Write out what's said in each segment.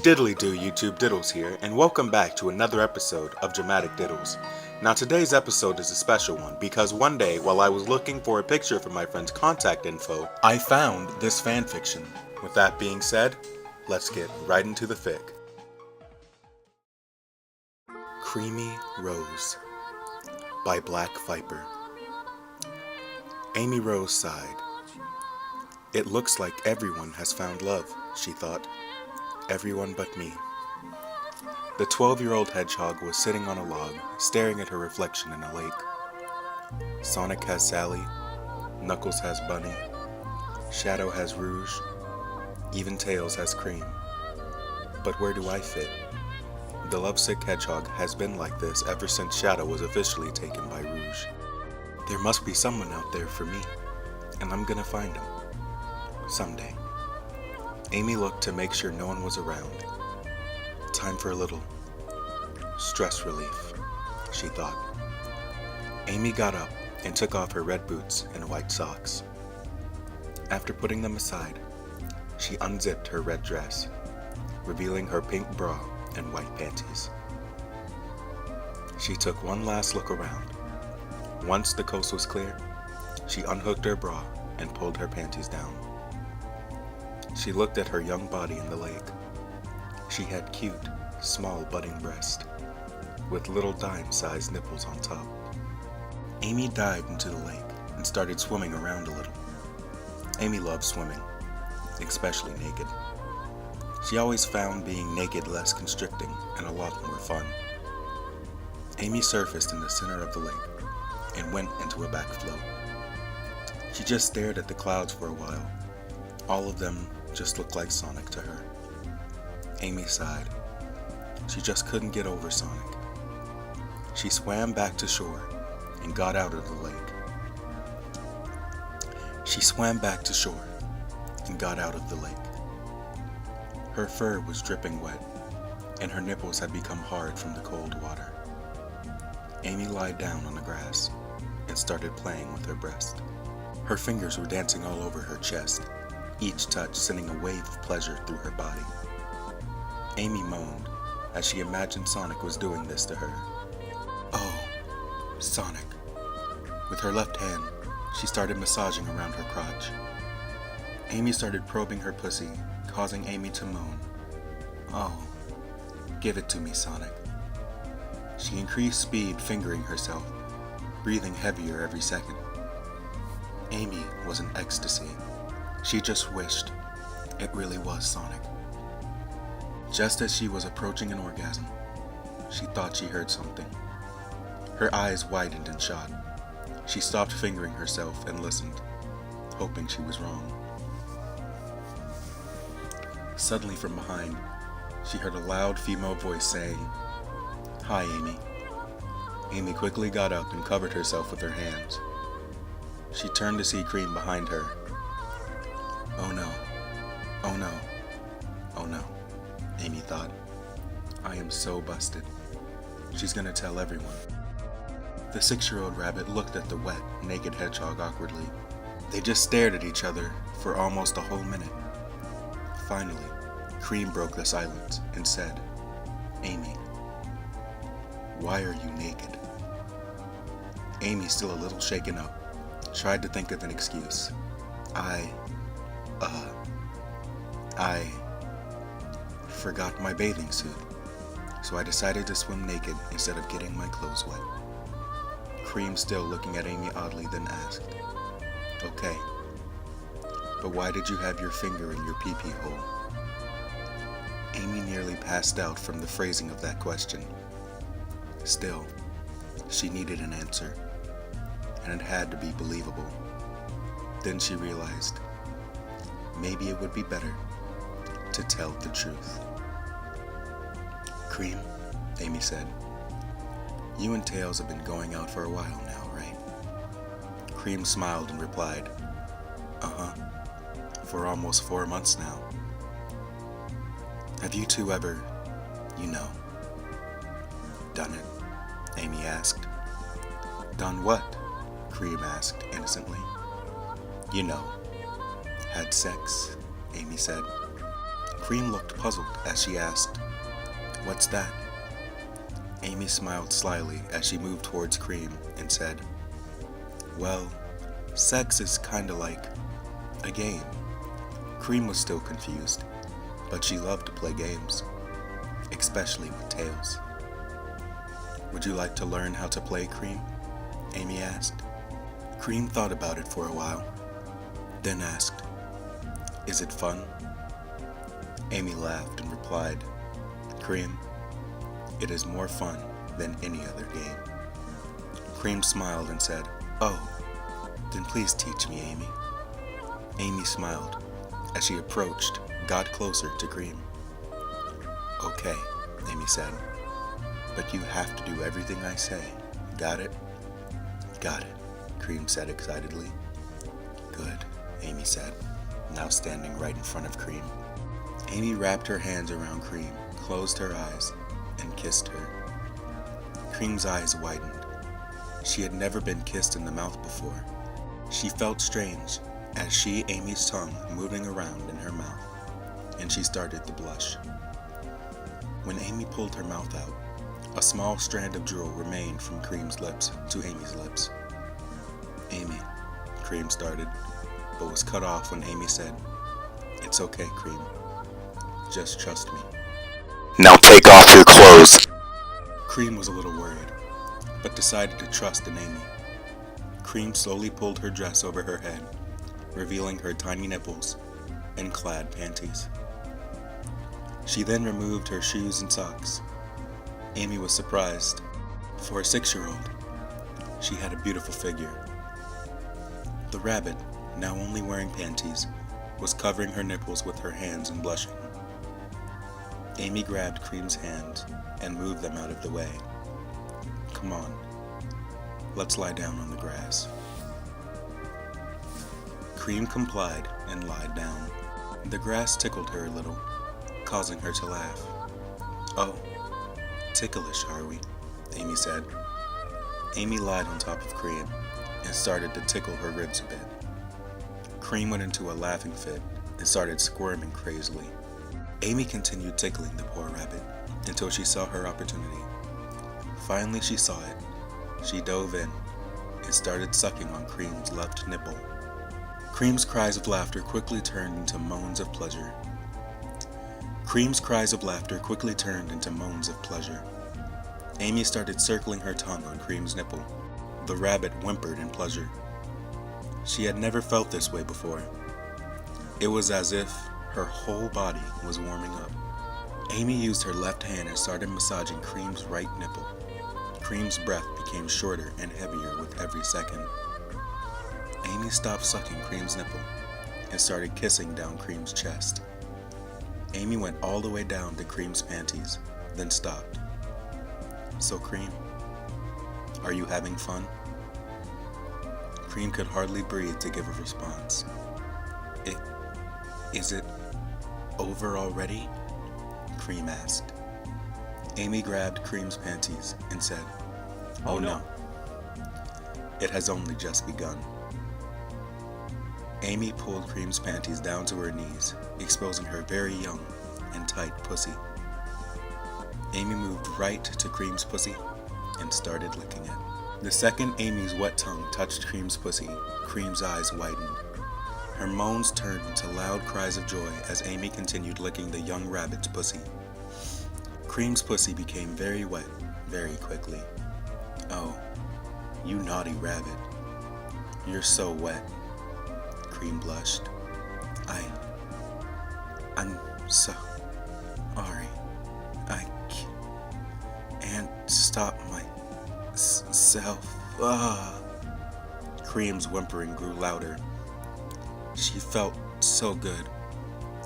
Diddly do YouTube, Diddles here, and welcome back to another episode of Dramatic Diddles. Now today's episode is a special one because one day while I was looking for a picture for my friend's contact info, I found this fanfiction. With that being said, let's get right into the fic. Creamy Rose by Black Viper. Amy Rose sighed. It looks like everyone has found love, she thought. Everyone but me. The 12-year-old hedgehog was sitting on a log, staring at her reflection in a lake. Sonic has Sally, Knuckles has Bunny, Shadow has Rouge, even Tails has Cream. But where do I fit? The lovesick hedgehog has been like this ever since Shadow was officially taken by Rouge. There must be someone out there for me, and I'm gonna find him. Someday. Amy looked to make sure no one was around. Time for a little stress relief, she thought. Amy got up and took off her red boots and white socks. After putting them aside, she unzipped her red dress, revealing her pink bra and white panties. She took one last look around. Once the coast was clear, she unhooked her bra and pulled her panties down. She looked at her young body in the lake. She had cute, small budding breasts, with little dime-sized nipples on top. Amy dived into the lake and started swimming around a little. Amy loved swimming, especially naked. She always found being naked less constricting and a lot more fun. Amy surfaced in the center of the lake and went into a backflow. She just stared at the clouds for a while. All of them just looked like Sonic to her. Amy sighed. She just couldn't get over Sonic. She swam back to shore and got out of the lake. Her fur was dripping wet, and her nipples had become hard from the cold water. Amy lied down on the grass and started playing with her breast. Her fingers were dancing all over her chest, each touch sending a wave of pleasure through her body. Amy moaned as she imagined Sonic was doing this to her. Oh, Sonic. With her left hand, she started massaging around her crotch. Amy started probing her pussy, causing Amy to moan. Oh, give it to me, Sonic. She increased speed, fingering herself, breathing heavier every second. Amy was in ecstasy. She just wished it really was Sonic. Just as she was approaching an orgasm, she thought she heard something. Her eyes widened in shock. She stopped fingering herself and listened, hoping she was wrong. Suddenly from behind, she heard a loud female voice saying, "Hi, Amy." Amy quickly got up and covered herself with her hands. She turned to see Cream behind her. Oh no, oh no, oh no, Amy thought. I am so busted. She's gonna tell everyone. The 6-year-old rabbit looked at the wet, naked hedgehog awkwardly. They just stared at each other for almost a whole minute. Finally, Cream broke the silence and said, Amy, why are you naked? Amy, still a little shaken up, tried to think of an excuse. I forgot my bathing suit, so I decided to swim naked instead of getting my clothes wet. Cream, still looking at Amy oddly, then asked, Okay, but why did you have your finger in your pee-pee hole? Amy nearly passed out from the phrasing of that question. Still, she needed an answer, and it had to be believable. Then she realized, maybe it would be better to tell the truth. Cream, Amy said, you and Tails have been going out for a while now, right? Cream smiled and replied, Uh-huh, for almost 4 months now. Have you two ever, done it? Amy asked. Done what? Cream asked innocently. Had sex, Amy said. Cream looked puzzled as she asked, "What's that?" Amy smiled slyly as she moved towards Cream and said, "Well, sex is kinda like a game." Cream was still confused, but she loved to play games, especially with tails. "Would you like to learn how to play, Cream?" Amy asked. Cream thought about it for a while, then asked, "Is it fun?" Amy laughed and replied, "Cream, it is more fun than any other game." Cream smiled and said, "Oh, then please teach me, Amy." Amy smiled as she approached, got closer to Cream. "Okay," Amy said, "but you have to do everything I say. Got it?" "Got it," Cream said excitedly. "Good," Amy said, now standing right in front of Cream. Amy wrapped her hands around Cream, closed her eyes, and kissed her. Cream's eyes widened. She had never been kissed in the mouth before. She felt strange as she, Amy's tongue, moving around in her mouth, and she started to blush. When Amy pulled her mouth out, a small strand of drool remained from Cream's lips to Amy's lips. "Amy," Cream started, but was cut off when Amy said, "It's okay, Cream. Just trust me." "Now take off your clothes." Cream was a little worried, but decided to trust in Amy. Cream slowly pulled her dress over her head, revealing her tiny nipples and clad panties. She then removed her shoes and socks. Amy was surprised. For a 6-year-old, she had a beautiful figure. The rabbit, now only wearing panties, was covering her nipples with her hands and blushing. Amy grabbed Cream's hands and moved them out of the way. "Come on, let's lie down on the grass." Cream complied and lied down. The grass tickled her a little, causing her to laugh. "Oh, ticklish, are we?" Amy said. Amy lied on top of Cream and started to tickle her ribs a bit. Cream went into a laughing fit and started squirming crazily. Amy continued tickling the poor rabbit until she saw her opportunity. Finally, she saw it. She dove in and started sucking on Cream's left nipple. Cream's cries of laughter quickly turned into moans of pleasure. Cream's cries of laughter quickly turned into moans of pleasure. Amy started circling her tongue on Cream's nipple. The rabbit whimpered in pleasure. She had never felt this way before. It was as if her whole body was warming up. Amy used her left hand and started massaging Cream's right nipple. Cream's breath became shorter and heavier with every second. Amy stopped sucking Cream's nipple and started kissing down Cream's chest. Amy went all the way down to Cream's panties, then stopped. "So Cream, are you having fun?" Cream could hardly breathe to give a response. Is it over already?" Cream asked. Amy grabbed Cream's panties and said, "Oh no. It has only just begun." Amy pulled Cream's panties down to her knees, exposing her very young and tight pussy. Amy moved right to Cream's pussy and started licking it. The second Amy's wet tongue touched Cream's pussy, Cream's eyes widened. Her moans turned into loud cries of joy as Amy continued licking the young rabbit's pussy. Cream's pussy became very wet very quickly. "Oh, you naughty rabbit. You're so wet." Cream blushed. I'm so sorry. I can't stop myself. Cream's whimpering grew louder. She felt so good.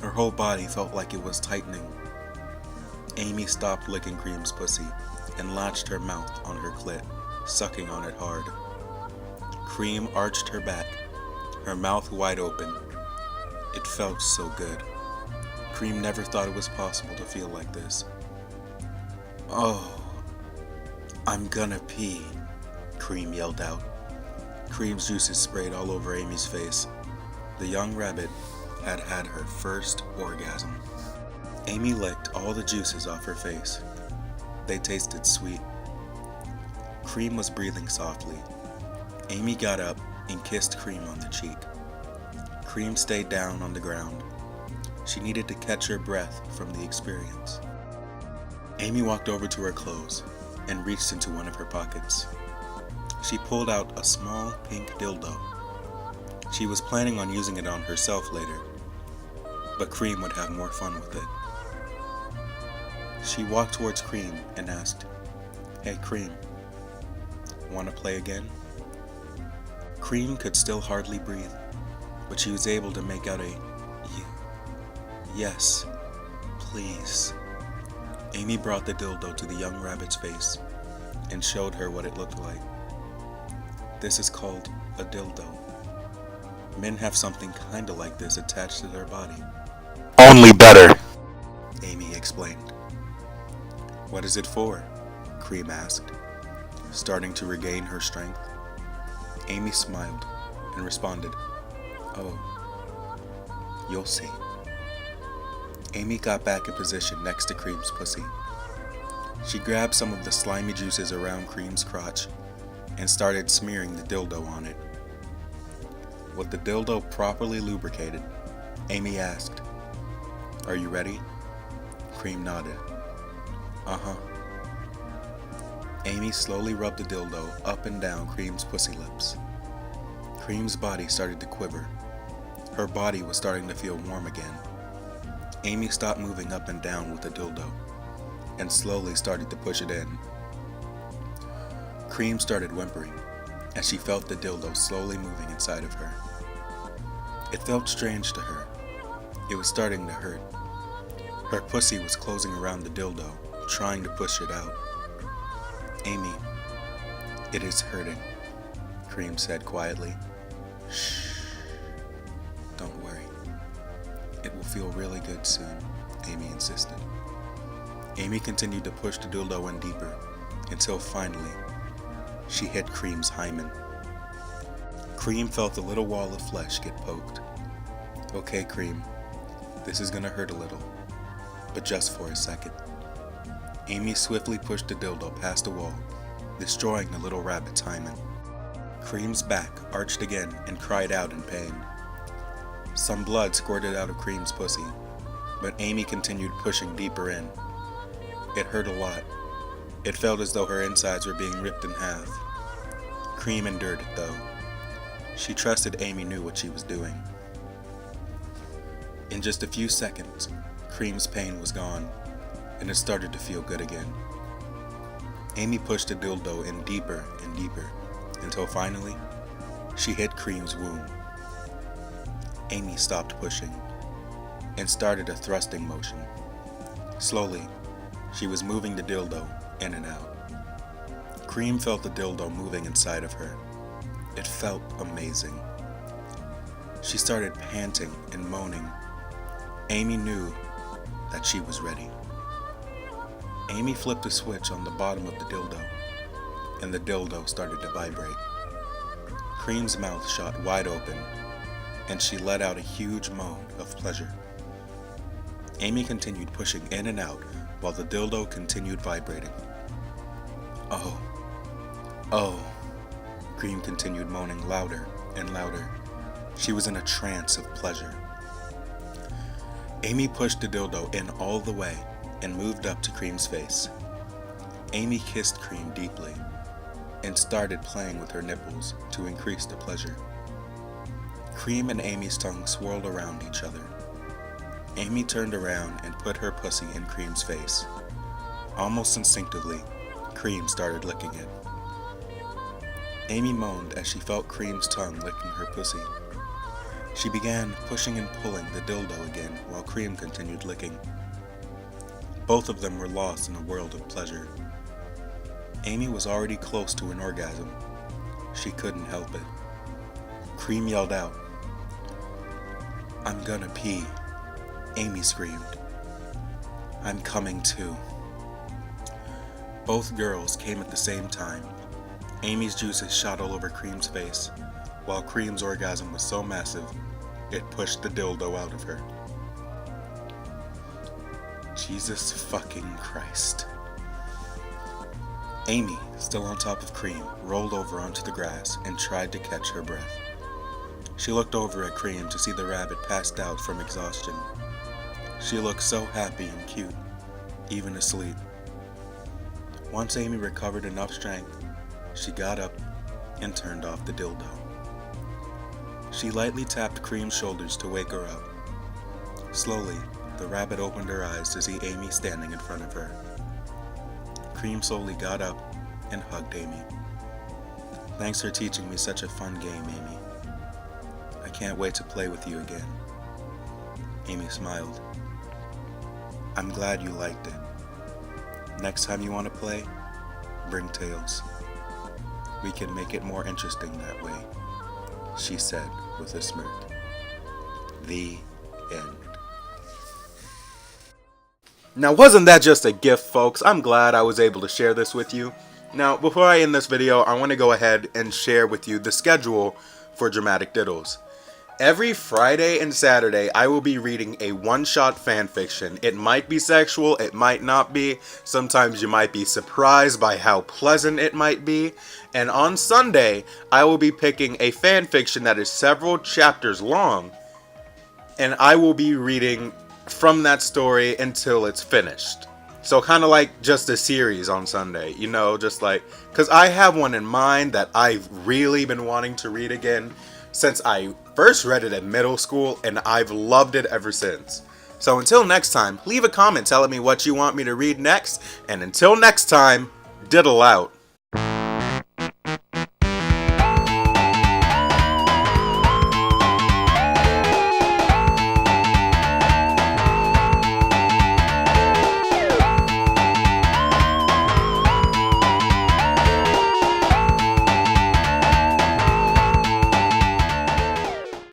Her whole body felt like it was tightening. Amy stopped licking Cream's pussy and latched her mouth on her clit, sucking on it hard. Cream arched her back, her mouth wide open. It felt so good. Cream never thought it was possible to feel like this. "Oh, I'm gonna pee," Cream yelled out. Cream's juices sprayed all over Amy's face. The young rabbit had had her first orgasm. Amy licked all the juices off her face. They tasted sweet. Cream was breathing softly. Amy got up and kissed Cream on the cheek. Cream stayed down on the ground. She needed to catch her breath from the experience. Amy walked over to her clothes and reached into one of her pockets. She pulled out a small pink dildo. She was planning on using it on herself later, but Cream would have more fun with it. She walked towards Cream and asked, "Hey Cream, want to play again?" Cream could still hardly breathe, but she was able to make out a yes, please. Amy brought the dildo to the young rabbit's face and showed her what it looked like. This is called a dildo. Men have something kinda like this attached to their body. Only better. Amy explained. What is it for? Cream asked, starting to regain her strength. Amy smiled and responded, "Oh, you'll see." Amy got back in position next to Cream's pussy. She grabbed some of the slimy juices around Cream's crotch and started smearing the dildo on it. With the dildo properly lubricated, Amy asked, "Are you ready?" Cream nodded. "Uh-huh." Amy slowly rubbed the dildo up and down Cream's pussy lips. Cream's body started to quiver. Her body was starting to feel warm again. Amy stopped moving up and down with the dildo and slowly started to push it in. Cream started whimpering as she felt the dildo slowly moving inside of her. It felt strange to her. It was starting to hurt. Her pussy was closing around the dildo, trying to push it out. "Amy, it is hurting," Cream said quietly. "Shh, don't worry. It will feel really good soon," Amy insisted. Amy continued to push the dildo in deeper until finally she hit Cream's hymen. Cream felt the little wall of flesh get poked. "Okay, Cream, this is gonna hurt a little, but just for a second." Amy swiftly pushed the dildo past the wall, destroying the little rabbit's hymen. Cream's back arched again and cried out in pain. Some blood squirted out of Cream's pussy, but Amy continued pushing deeper in. It hurt a lot. It felt as though her insides were being ripped in half. Cream endured it though. She trusted Amy knew what she was doing. In just a few seconds, Cream's pain was gone, and it started to feel good again. Amy pushed the dildo in deeper and deeper, until finally, she hit Cream's womb. Amy stopped pushing, and started a thrusting motion. Slowly, she was moving the dildo in and out. Cream felt the dildo moving inside of her. It felt amazing. She started panting and moaning. Amy knew that she was ready. Amy flipped a switch on the bottom of the dildo, and the dildo started to vibrate. Cream's mouth shot wide open, and she let out a huge moan of pleasure. Amy continued pushing in and out while the dildo continued vibrating. "Oh, oh," Cream continued moaning louder and louder. She was in a trance of pleasure. Amy pushed the dildo in all the way and moved up to Cream's face. Amy kissed Cream deeply and started playing with her nipples to increase the pleasure. Cream and Amy's tongue swirled around each other. Amy turned around and put her pussy in Cream's face. Almost instinctively, Cream started licking it. Amy moaned as she felt Cream's tongue licking her pussy. She began pushing and pulling the dildo again while Cream continued licking. Both of them were lost in a world of pleasure. Amy was already close to an orgasm. She couldn't help it. Cream yelled out, "I'm gonna pee." Amy screamed, "I'm coming too." Both girls came at the same time. Amy's juices shot all over Cream's face, while Cream's orgasm was so massive, it pushed the dildo out of her. Jesus fucking Christ. Amy, still on top of Cream, rolled over onto the grass and tried to catch her breath. She looked over at Cream to see the rabbit passed out from exhaustion. She looked so happy and cute, even asleep. Once Amy recovered enough strength, she got up and turned off the dildo. She lightly tapped Cream's shoulders to wake her up. Slowly, the rabbit opened her eyes to see Amy standing in front of her. Cream slowly got up and hugged Amy. Thanks for teaching me such a fun game, Amy. I can't wait to play with you again. Amy smiled. I'm glad you liked it. Next time you want to play, bring tails. We can make it more interesting that way, she said with a smirk. The end. Now, wasn't that just a gift, folks? I'm glad I was able to share this with you. Now, before I end this video, I want to go ahead and share with you the schedule for Dramatic Diddles. Every Friday and Saturday, I will be reading a one-shot fanfiction. It might be sexual, it might not be. Sometimes you might be surprised by how pleasant it might be. And on Sunday, I will be picking a fanfiction that is several chapters long, and I will be reading from that story until it's finished. So kind of like just a series on Sunday, you know, just like, because I have one in mind that I've really been wanting to read again since I first read it in middle school, and I've loved it ever since. So until next time, leave a comment telling me what you want me to read next, and until next time, diddle out.